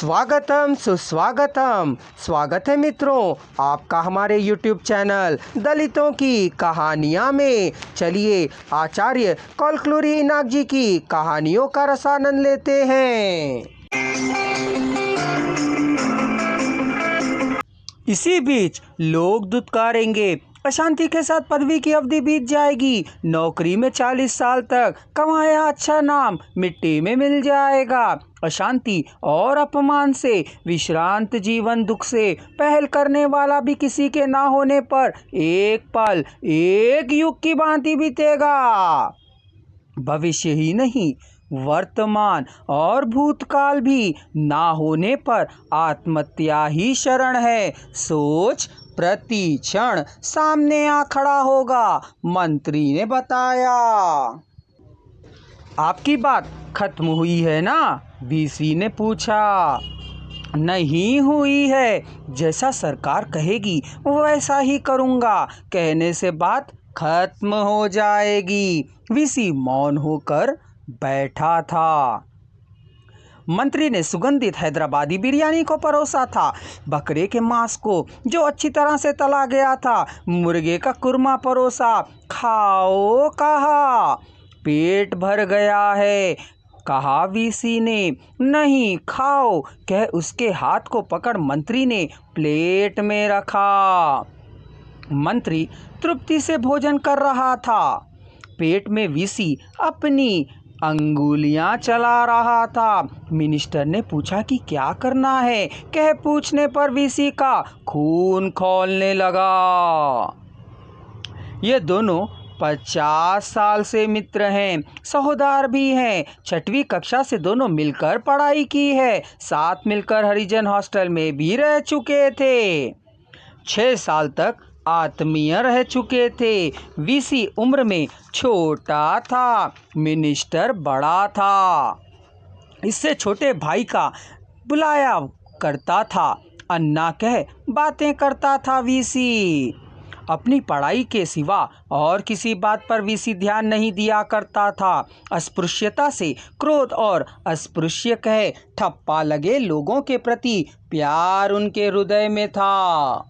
स्वागतम सुस्वागतम। स्वागत है मित्रों आपका हमारे YouTube चैनल दलितों की कहानियाँ में। चलिए आचार्य कौलक्लुरी इनाक जी की कहानियों का रसानंद लेते हैं। इसी बीच लोग दुत्कारेंगे, अशांति के साथ पदवी की अवधि बीत जाएगी, नौकरी में 40 साल तक कमाया अच्छा नाम मिट्टी में मिल जाएगा। अशांति और अपमान से विश्रांत जीवन दुख से पहल करने वाला भी किसी के ना होने पर एक पल एक युग की भांति बीतेगा। भविष्य ही नहीं वर्तमान और भूतकाल भी ना होने पर आत्महत्या ही शरण है। सोच प्रति क्षण सामने आ खड़ा होगा, मंत्री ने बताया। आपकी बात खत्म हुई है ना? वीसी ने पूछा। नहीं हुई है, जैसा सरकार कहेगी वैसा ही करूँगा, कहने से बात खत्म हो जाएगी। वीसी मौन होकर बैठा था। मंत्री ने सुगंधित हैदराबादी बिरयानी को परोसा था, बकरे के मांस को जो अच्छी तरह से तला गया था, मुर्गे का कुरमा परोसा। खाओ कहा, पेट भर गया है, कहा वीसी ने। नहीं खाओ, कह उसके हाथ को पकड़ मंत्री ने प्लेट में रखा। मंत्री तृप्ति से भोजन कर रहा था। पेट में वीसी अपनी अंगुलियां चला रहा था। मिनिस्टर ने पूछा कि क्या करना है, कह पूछने पर वीसी का खून खौलने लगा। ये दोनों 50 साल से मित्र हैं, सहोदर भी हैं। 6वीं कक्षा से दोनों मिलकर पढ़ाई की है, साथ मिलकर हरिजन हॉस्टल में भी रह चुके थे। 6 साल तक आत्मीय रह चुके थे। वीसी उम्र में छोटा था, मिनिस्टर बड़ा था। इससे छोटे भाई का बुलाया करता था, अन्ना कह बातें करता था वीसी। अपनी पढ़ाई के सिवा और किसी बात पर वीसी ध्यान नहीं दिया करता था। अस्पृश्यता से क्रोध और अस्पृश्य कहे ठप्पा लगे लोगों के प्रति प्यार उनके हृदय में था।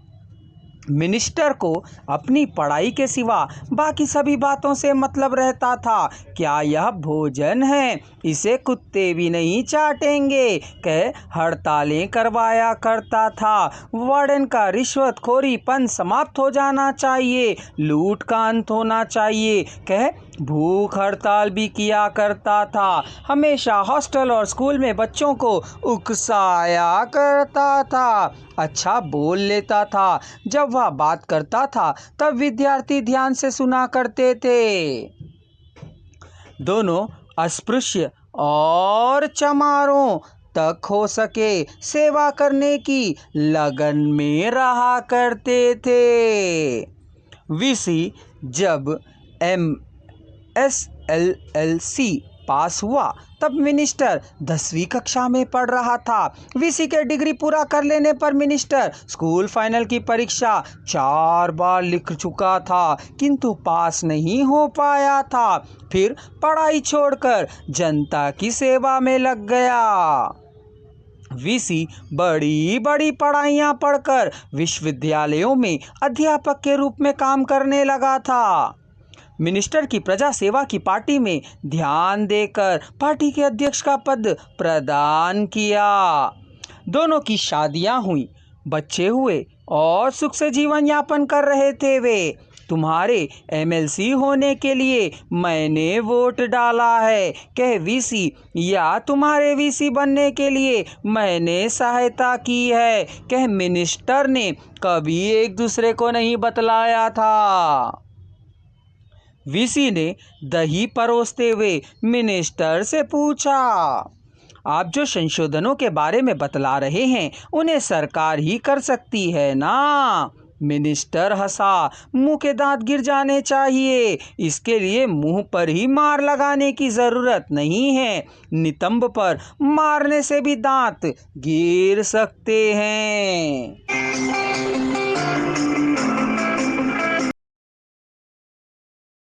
मिनिस्टर को अपनी पढ़ाई के सिवा बाकी सभी बातों से मतलब रहता था। क्या यह भोजन है, इसे कुत्ते भी नहीं चाटेंगे, कह हड़तालें करवाया करता था। वार्डन का रिश्वतखोरीपन समाप्त हो जाना चाहिए, लूट का अंत होना चाहिए, कह भूख हड़ताल भी किया करता था। हमेशा हॉस्टल और स्कूल में बच्चों को उकसाया करता था। अच्छा बोल लेता था, जब वह बात करता था तब विद्यार्थी ध्यान से सुना करते थे। दोनों अस्पृश्य और चमारों तक हो सके सेवा करने की लगन में रहा करते थे। वीसी जब MSLLC पास हुआ तब मिनिस्टर 10वीं कक्षा में पढ़ रहा था। वीसी के डिग्री पूरा कर लेने पर मिनिस्टर स्कूल फाइनल की परीक्षा 4 बार लिख चुका था, किंतु पास नहीं हो पाया था। फिर पढ़ाई छोड़कर जनता की सेवा में लग गया। वीसी बड़ी बड़ी पढ़ाइयाँ पढ़कर विश्वविद्यालयों में अध्यापक के रूप में काम करने लगा था। मिनिस्टर की प्रजा सेवा की पार्टी में ध्यान देकर पार्टी के अध्यक्ष का पद प्रदान किया। दोनों की शादियां हुई, बच्चे हुए और सुख से जीवन यापन कर रहे थे वे। तुम्हारे MLC होने के लिए मैंने वोट डाला है, कह वीसी, या तुम्हारे वीसी बनने के लिए मैंने सहायता की है, कह मिनिस्टर ने कभी एक दूसरे को नहीं बतलाया था। वीसी ने दही परोसते हुए मिनिस्टर से पूछा, आप जो संशोधनों के बारे में बतला रहे हैं उन्हें सरकार ही कर सकती है ना? मिनिस्टर हंसा, मुंह के दांत गिर जाने चाहिए, इसके लिए मुंह पर ही मार लगाने की जरूरत नहीं है, नितंब पर मारने से भी दांत गिर सकते हैं।